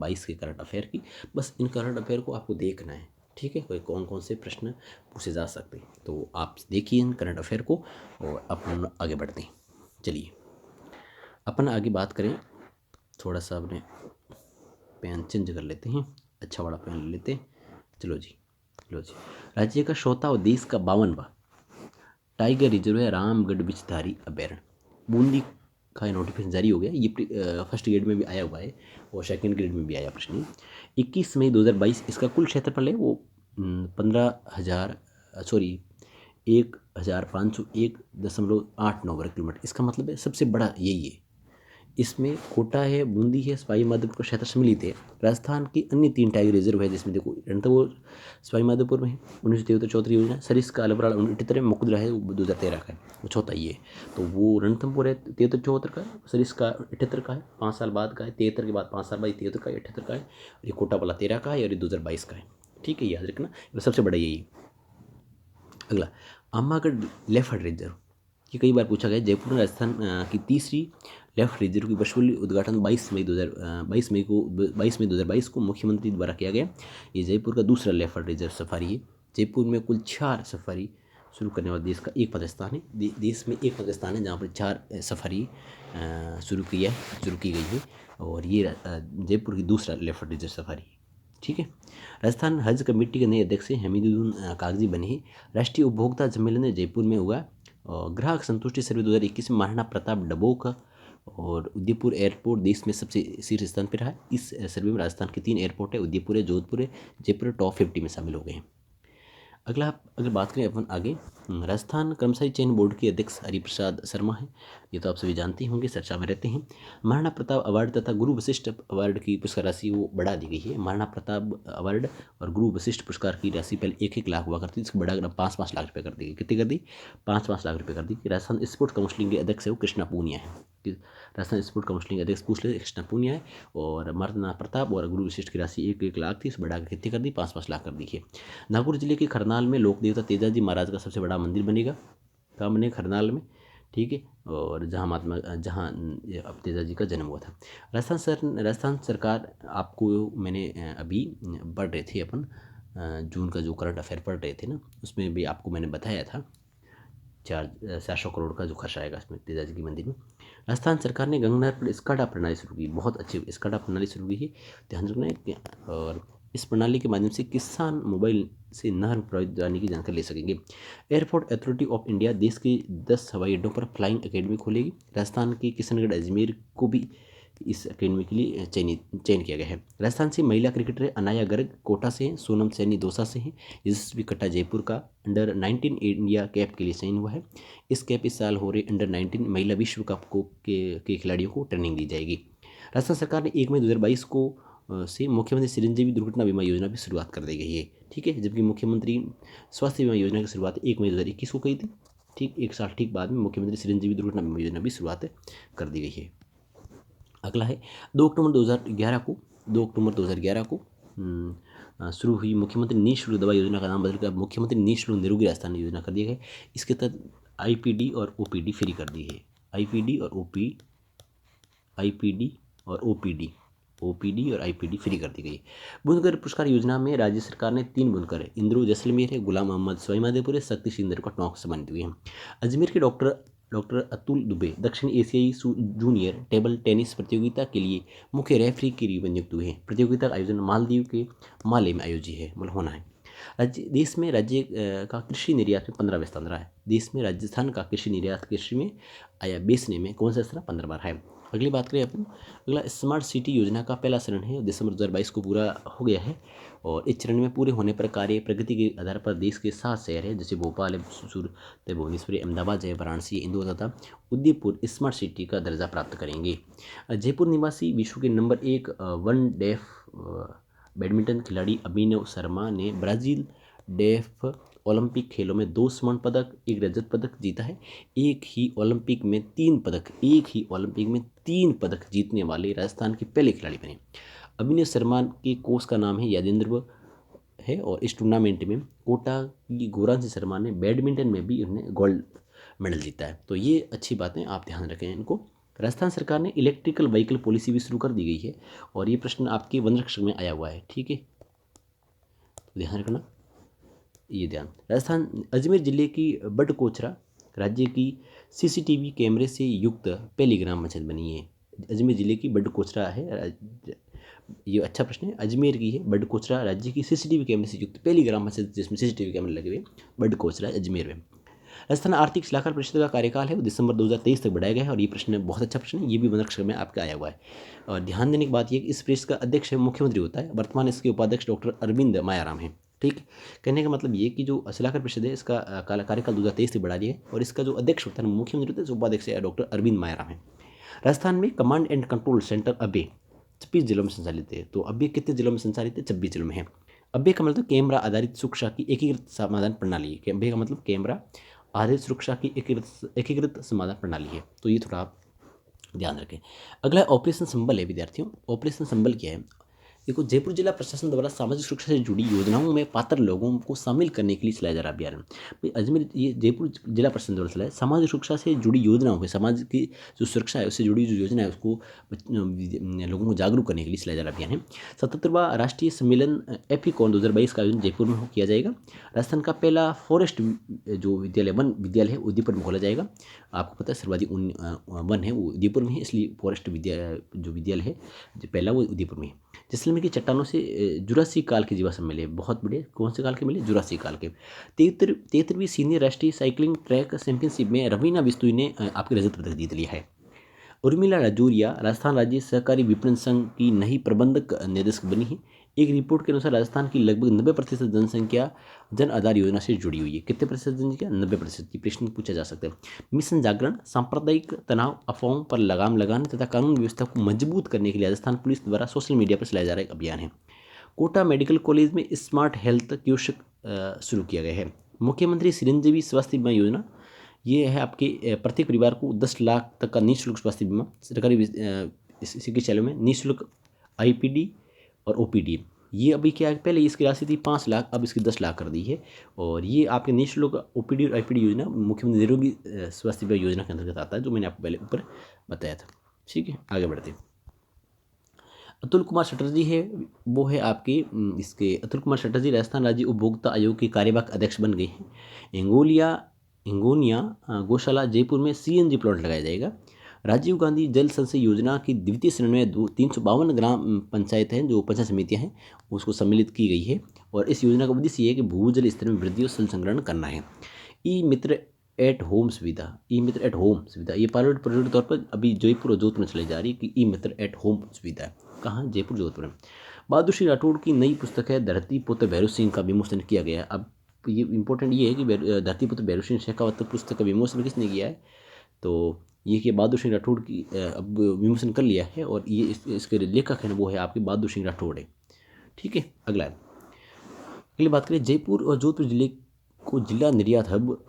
22 के current affair की। बस इन करंट अफेयर को आपको देखना है, ठीक है, कोई कौन कौन से प्रश्न पूछे जा सकते हैं। तो आप देखिए इन करंट अफेयर को और अपन आगे बढ़ते हैं। चलिए अपन आगे बात करें, थोड़ा सा अपने पेन चेंज कर लेते हैं, अच्छा वाला पेन ले लेते हैं। चलो जी, लो जी। राज्य का चौथा और देश का 52वां टाइगर रिजर्व है रामगढ़ बिचधारी अभयारण्य। बूंदी का नोटिफिकेशन जारी हो गया। ये फर्स्ट ग्रेड में भी आया हुआ है और सेकंड ग्रेड में भी आया प्रश्न। 21 मई 2022 इसका कुल क्षेत्रफल है वो 15,000 सॉरी 1,501.89 वर्ग किलोमीटर। इसका मतलब है सबसे बड़ा यही है। इसमें कोटा है, बूंदी है, सवाई माधोपुर का क्षेत्र सम्मिलित है। राजस्थान की अन्य 3 टाइगर रिजर्व है, जिसमें देखो रणथंभौर सवाई माधोपुर में है 1973 योजना, सरिस्का अलबराड़ 1978 में, मुकुंदरा है वो 2013 का है, वो चौथा ये है। तो वो रणथंभौर है 73-74 का, सरिस्का 78 का है, 5 साल बाद का है, 73 के बाद 5 साल बाद 73 का है, 78 का है, और ये कोटा वाला 13 का है और ये 2022 का है। ठीक है, याद रखना, सबसे बड़ा यही। अगला अम्बागढ़ लेफ्ट रिजर्व, ये कई बार पूछा गया। जयपुर राजस्थान की तीसरी लेफ्ट रिजर्व की वर्चुअली उद्घाटन 22 मई 2022 को मुख्यमंत्री द्वारा किया गया। ये जयपुर का दूसरा लेफ्ट रिजर्व सफारी है। जयपुर में कुल 4 सफारी शुरू करने वाला देश का एक पाकिस्तान है। देश में एक पाकिस्तान है जहाँ पर 4 सफारी शुरू की गई है और ये जयपुर की दूसरा लेफ्ट रिजर्व सफारी है। ठीक है। राजस्थान हज कमेटी के नए अध्यक्ष हमीदुद्दीन कागजी बने हैं। राष्ट्रीय उपभोक्ता सम्मेलन जयपुर में हुआ और ग्राहक संतुष्टि सर्वे 2021 में महाराणा प्रताप डबोक और उदयपुर एयरपोर्ट देश में सबसे शीर्ष स्थान पर रहा। इस सर्वे में राजस्थान के 3 एयरपोर्ट है, उदयपुर है, जोधपुर है, जयपुर टॉप 50 में शामिल हो गए हैं। अगर बात करें अपन आगे, राजस्थान कर्मचारी चयन बोर्ड के अध्यक्ष हरिप्रसाद शर्मा हैं। ये तो आप सभी जानते होंगे, चर्चा में रहते हैं। महाराणा प्रताप अवार्ड तथा गुरु वशिष्ठ अवार्ड की पुरस्कार राशि वो बढ़ा दी गई है। महाराणा प्रताप अवार्ड और गुरु वशिष्ठ पुरस्कार की राशि पहले 1-1 लाख हुआ करती थी, इसको बढ़ाकर 5-5 लाख रुपये कर दी गई। कितनी कर दी? 5-5 लाख रुपये कर दी। राजस्थान स्पोर्ट्स काउंसिलिंग के अध्यक्ष है वो कृष्णा पूनिया है। राजस्थान स्पोर्ट्स काउंसिलिंग अध्यक्ष पूछ ले, कृष्णा पूनिया है। और महाराणा प्रताप और गुरु वशिष्ठ की राशि 1-1 लाख थी, इस बढ़ाकर कितनी कर दी? 5-5 लाख कर दी है। नागौर जिले के खरनाल में लोक देवता तेजाजी महाराज का सबसे बड़ा मंदिर बनेगा। कहाँ बने? खरनाल में। ठीक है। और जहाँ अब तेजाजी का जन्म हुआ था। राजस्थान सरकार, आपको मैंने अभी पढ़ रहे थे अपन जून का जो करंट अफेयर पढ़ रहे थे ना, उसमें भी आपको मैंने बताया था 400 करोड़ का जो खर्च आएगा इसमें तेजाजी की मंदिर में। राजस्थान सरकार ने गंगा पर स्काडा प्रणाली शुरू की, बहुत अच्छी स्काडा प्रणाली शुरू की है, ध्यान रखना है। और इस प्रणाली के माध्यम से किसान मोबाइल से नहर प्रभावित जाने की जानकारी ले सकेंगे। एयरपोर्ट अथॉरिटी ऑफ इंडिया देश के 10 हवाई अड्डों पर फ्लाइंग अकेडमी खोलेगी। राजस्थान के किशनगढ़ अजमेर को भी इस अकेडमी के लिए चयन किया गया है। राजस्थान से महिला क्रिकेटर अनाया गर्ग कोटा से हैं, सोनम सैनी दौसा से हैं, यशस्वी कट्टा जयपुर का अंडर 19 इंडिया कैप के लिए चयन हुआ है। इस कैप इस साल हो रहे अंडर 19 महिला विश्व कप के खिलाड़ियों को ट्रेनिंग दी जाएगी। राजस्थान सरकार ने 1 मई 2022 को से मुख्यमंत्री चिरंजीवी दुर्घटना बीमा योजना की शुरुआत कर दी गई है। ठीक है, जबकि मुख्यमंत्री स्वास्थ्य बीमा योजना की शुरुआत 1 मई 2021 को की थी। ठीक, एक साल ठीक बाद में मुख्यमंत्री चिरंजीवी दुर्घटना बीमा योजना की शुरुआत कर दी गई है। अगला है 2 अक्टूबर 2011 को शुरू हुई मुख्यमंत्री निःशुल्क दवा योजना का नाम बदलकर अब मुख्यमंत्री निःशुल्क निरोगी राजस्थान योजना कर दिया गया है। इसके तहत आईपीडी और ओपीडी फ्री कर दी है। आईपीडी और आईपीडी फ्री कर दी गई। बुनकर पुरस्कार योजना में राज्य सरकार ने 3 बुनकर इंद्रू जैसलमेर है, गुलाम मोहम्मद सवाईमाधोपुर है, शक्ति सिंह को टोंक सम्मानित हुए हैं। अजमेर के डॉक्टर अतुल दुबे दक्षिण एशियाई जूनियर टेबल टेनिस प्रतियोगिता के लिए मुख्य रेफरी के रूप में नियुक्त हुए हैं। प्रतियोगिता का आयोजन मालदीव के माले में आयोजित है, मतलब होना है। देश में राज्य का कृषि निर्यात में 15वें स्थान रहा है। देश में राजस्थान का कृषि निर्यात कृषि में आया बेचने में कौन सा स्थान? 15वां है। अगली बात करें अपन, अगला स्मार्ट सिटी योजना का पहला चरण है, दिसंबर 2022 को पूरा हो गया है। और इस चरण में पूरे होने पर कार्य प्रगति के आधार पर देश के 7 शहर है, जैसे भोपाल है, सूरत है, भुवनेश्वर, अहमदाबाद है, वाराणसी, इंदौर तथा उदयपुर स्मार्ट सिटी का दर्जा प्राप्त करेंगे। जयपुर निवासी विश्व के नंबर 1 वन डेफ बैडमिंटन खिलाड़ी अभिनव शर्मा ने ब्राज़ील डेफ ओलंपिक खेलों में 2 स्वर्ण पदक 1 रजत पदक जीता है। एक ही ओलंपिक में 3 पदक जीतने वाले राजस्थान के पहले खिलाड़ी बने। अभिनव शर्मा के कोच का नाम है यादेंद्र है और इस टूर्नामेंट में कोटा की गोरांशी शर्मा ने बैडमिंटन में भी उन्हें गोल्ड मेडल जीता है। तो ये अच्छी बातें आप ध्यान रखें इनको। राजस्थान सरकार ने इलेक्ट्रिकल व्हीकल पॉलिसी भी शुरू कर दी गई है और ये प्रश्न आपके वनरक्षक में आया हुआ है, ठीक है, तो ध्यान रखना ये ध्यान। राजस्थान अजमेर जिले की बडकोचरा राज्य की सीसीटीवी कैमरे से युक्त पहली ग्राम पंचायत बनी है। अजमेर जिले की बडकोचरा है, ये अच्छा प्रश्न है, अजमेर की है बडकोचरा राज्य की सीसीटीवी कैमरे से युक्त पहली ग्राम पंचायत जिसमें सीसीटीवी कैमरे लगे हुए, बडकोचरा अजमेर में। राजस्थान आर्थिक सलाहकार परिषद का कार्यकाल है वो दिसंबर 2023 तक बढ़ाया गया है और ये प्रश्न बहुत अच्छा प्रश्न है, ये भी वनरक्षक में आपका आया हुआ है। और ध्यान देने की बात यह कि इस परिषद का अध्यक्ष है मुख्यमंत्री होता है, वर्तमान इसके उपाध्यक्ष डॉक्टर अरविंद मायाराम है, ठीक है। कहने का मतलब ये कि जो सलाहकार परिषद है इसका कार्यकाल 2023 तक बढ़ा दिया है और इसका जो अध्यक्ष होता है मुख्यमंत्री होता है, उपाध्यक्ष है डॉक्टर अरविंद मायाराम है। राजस्थान में कमांड एंड कंट्रोल सेंटर अबे 26 जिलों में संचालित है, तो अबे कितने जिलों में संचालित है? 26 जिलों में है। अबे का मतलब कैमरा आधारित सुरक्षा की एकीकृत समाधान प्रणाली है, अबे का मतलब कैमरा आधारित सुरक्षा की एकीकृत समाधान प्रणाली है, तो ये थोड़ा आप ध्यान रखें। अगला ऑपरेशन संबल है विद्यार्थियों। ऑपरेशन संबल क्या है? देखो, जयपुर जिला प्रशासन द्वारा सामाजिक सुरक्षा से जुड़ी योजनाओं में पात्र लोगों को शामिल करने के लिए चलाया जा रहा अभियान। भाई अजमेर ये जयपुर जिला प्रशासन द्वारा चलाया सामाजिक सुरक्षा से जुड़ी योजनाओं में, समाज की जो सुरक्षा है उससे जुड़ी जो योजना है उसको लोगों को जागरूक करने के लिए चलाया जा रहा अभियान है। 77वां राष्ट्रीय सम्मेलन एफिकॉन 2022 का आयोजन जयपुर में किया जाएगा। राजस्थान का पहला फॉरेस्ट जो विद्यालय वन विद्यालय है उदयपुर में खोला जाएगा। आपको पता है सर्वाधिक वन है वो उदयपुर में है, इसलिए फॉरेस्ट जो विद्यालय है जो पहला वो उदयपुर में है। जैसलमेर की चट्टानों से जुरासिक काल के जीवाश्म मिले, बहुत बढ़िया। कौन से काल के मिले? जुरासिक काल के। 73वीं सीनियर राष्ट्रीय साइकिलिंग ट्रैक चैंपियनशिप में रवीना बिस्तुई ने आपके रजत पदक जीत लिया है। उर्मिला राजौरिया राजस्थान राज्य सहकारी विपणन संघ की नई प्रबंधक निदेशक बनी है। एक रिपोर्ट के अनुसार राजस्थान की लगभग 90% जनसंख्या जन आधार योजना से जुड़ी हुई है। कितने प्रतिशत जनसंख्या? 90%। की प्रश्न पूछा जा सकता है। मिशन जागरण सांप्रदायिक तनाव अफवाहों पर लगाम लगाने तथा कानून व्यवस्था को मजबूत करने के लिए राजस्थान पुलिस द्वारा सोशल मीडिया पर चलाया जा रहा एक अभियान है। कोटा मेडिकल कॉलेज में स्मार्ट हेल्थ कियोस्क शुरू किया गया है। मुख्यमंत्री चिरंजीवी स्वास्थ्य बीमा योजना, ये है आपके प्रत्येक परिवार को 10 लाख तक का निःशुल्क स्वास्थ्य बीमा सरकारी चिकित्सालयों में निःशुल्क आईपीडी और ओपीडी। ये अभी क्या है, पहले इसकी राशि थी 5 लाख, अब इसकी 10 लाख कर दी है। और ये आपके निःशुल्क ओपीडी और आईपीडी योजना मुख्यमंत्री निरोगी स्वास्थ्य बीमा योजना के अंतर्गत आता है, जो मैंने आपको पहले ऊपर बताया था, ठीक है। आगे बढ़ते हैं। अतुल कुमार चटर्जी है वो है आपके इसके अतुल कुमार चटर्जी राजस्थान राज्य उपभोक्ता आयोग के कार्यवाहक अध्यक्ष बन गए हैं। एंगोनिया गौशाला जयपुर में सीएनजी प्लांट लगाया जाएगा। राजीव गांधी जल संचय योजना की द्वितीय श्रेणी में 352 ग्राम पंचायत हैं जो पंचायत समितियां हैं उसको सम्मिलित की गई है और इस योजना का उद्देश्य ये है कि भूजल स्तर में वृद्धि और जल संग्रहण करना है। ई मित्र एट होम सुविधा, ई मित्र एट होम सुविधा ये पायलट प्रोजेक्ट के तौर पर अभी जयपुर और जोधपुर में चलाई जा रही है कि ई मित्र एट होम सुविधा है। कहाँ? जयपुर जोधपुर में। बहादुर सिंह राठौड़ की नई पुस्तक है धरती पुत्र भैरव सिंह का विमोचन किया गया। अब ये इंपॉर्टेंट ये है कि धरती पुत्र भैरव सिंह शेखावत पुस्तक का विमोचन किसने किया है? तो ये कि बहादुर सिंह राठौड़ की अब विमोचन कर लिया है और ये इसके लेखक हैं वो है आपके बहादुर सिंह राठौड़ है, ठीक है। अगली बात करें जयपुर और जोधपुर जिले को जिला निर्यात हब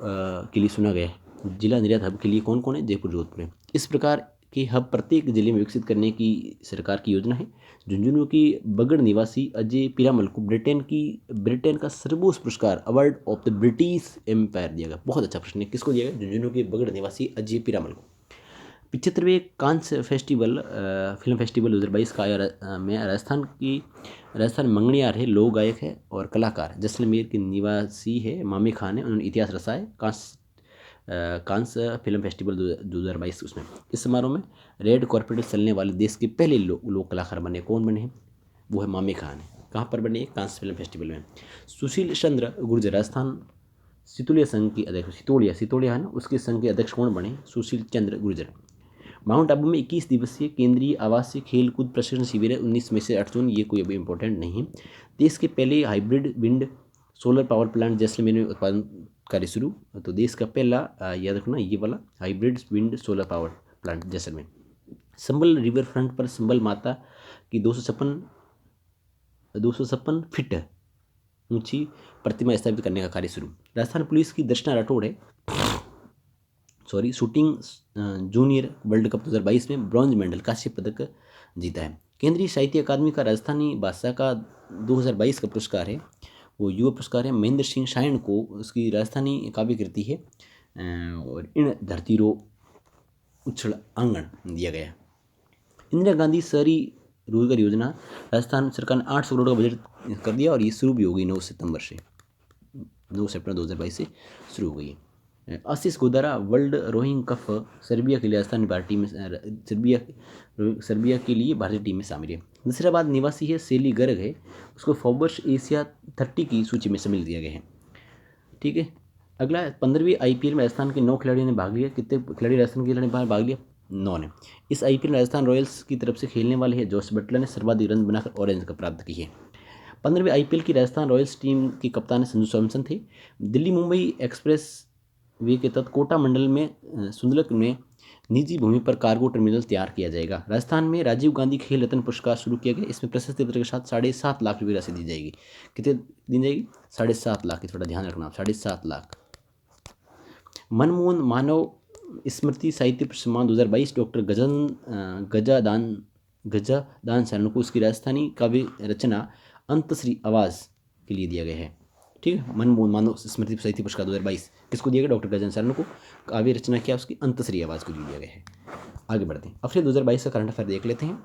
के लिए चुना गया है। जिला निर्यात हब के लिए कौन कौन है? जयपुर जोधपुर है। इस प्रकार के हब प्रत्येक जिले में विकसित करने की सरकार की योजना है। झुंझुनू की बगड़ निवासी अजय पीरामल को ब्रिटेन का सर्वोच्च पुरस्कार award of the British Empire दिया गया। बहुत अच्छा प्रश्न है, किसको दिया गया? झुंझुनू के बगड़ निवासी अजय पीरामल को। 75वें कांस फेस्टिवल फिल्म फेस्टिवल 2022 का में राजस्थान मंगनियार है, लोक गायक है और कलाकार जैसलमेर के निवासी है मामी खान है, उन्होंने इतिहास रचा है कांस फिल्म फेस्टिवल 2022 उसमें। इस समारोह में रेड कॉर्पेट चलने वाले देश के पहले लोक कलाकार बने। कौन बने हैं? वो है मामी खान है। कहाँ पर बने? कांस फिल्म फेस्टिवल में। सुशील चंद्र गुर्जर राजस्थान सितोलिया संघ के अध्यक्ष, सितोलिया है ना, उसके संघ के अध्यक्ष कौन बने? सुशील चंद्र गुर्जर। माउंट आबू में 21 दिवसीय केंद्रीय आवासीय खेलकूद प्रशिक्षण शिविर है 19 में से 8 जून, ये कोई अभी इंपॉर्टेंट नहीं है। देश के पहले hybrid wind solar power plant Jaisalmer में उत्पादन कार्य शुरू। तो देश का पहला याद रखना ये वाला hybrid wind solar power plant Jaisalmer. Sambal river front पर संबल माता की 256 फीट ऊंची प्रतिमा स्थापित करने का कार्य शुरू। राजस्थान पुलिस की दर्शना राठौड़ है शूटिंग जूनियर वर्ल्ड कप 2022 में ब्रॉन्ज मेडल कांस्य पदक जीता है। केंद्रीय साहित्य अकादमी का राजस्थानी भाषा का 2022 का पुरस्कार है वो युवा पुरस्कार है। महेंद्र सिंह शायन को उसकी राजस्थानी काव्य कृति है और इन धरती रो उछल आंगन दिया गया। इंदिरा गांधी शहरी रोजगार योजना, राजस्थान सरकार ने 800 करोड़ का बजट कर दिया और ये शुरू भी हो गई 9 सितंबर 2022 से शुरू हो गई है। Ashish Godara world rowing cup Serbia के लिए राजस्थान भारतीय टीम में सर्बिया के लिए भारतीय टीम में शामिल है। नसीराबाद निवासी है शैली गर्ग है, उसको फोर्ब्स एशिया 30 की सूची में शामिल किया गया है। ठीक है, अगला 15वीं IPL में राजस्थान के 9 खिलाड़ियों ने भाग लिया। कितने खिलाड़ी राजस्थान के खिलाड़ी भाग लिया? 9 ने। इस IPL में राजस्थान रॉयल्स की तरफ से खेलने वाले हैं जोस बटलर ने सर्वाधिक रन बनाकर ऑरेंज कप प्राप्त की है। 15वीं IPL की राजस्थान रॉयल्स टीम के कप्तान संजू सैमसन थे। दिल्ली मुंबई एक्सप्रेस वे के तहत कोटा मंडल में सुंदलक में निजी भूमि पर कार्गो टर्मिनल तैयार किया जाएगा। राजस्थान में राजीव गांधी खेल रत्न पुरस्कार शुरू किया गया। इसमें प्रशस्ति पत्र के साथ 7.5 लाख रुपये राशि दी जाएगी। कितने दी जाएगी? 7.5 लाख की, थोड़ा ध्यान रखना, 7.5 लाख। मनमोहन मानव स्मृति साहित्य सम्मान 2022 डॉक्टर गजादान शरण को उसकी राजस्थानी काव्य रचना अंतश्री आवाज़ के लिए दिया गया है। ठीक है, मनमोहन मानव स्मृति साहित्य पुरस्कार 2022 किसको दिया गया? डॉक्टर गजानन शरण को। काव्य रचना क्या उसकी? अंतश्री आवाज़ को दिया गया है। आगे बढ़ते हैं, अब फिर 2022 का करंट अफेयर देख लेते हैं।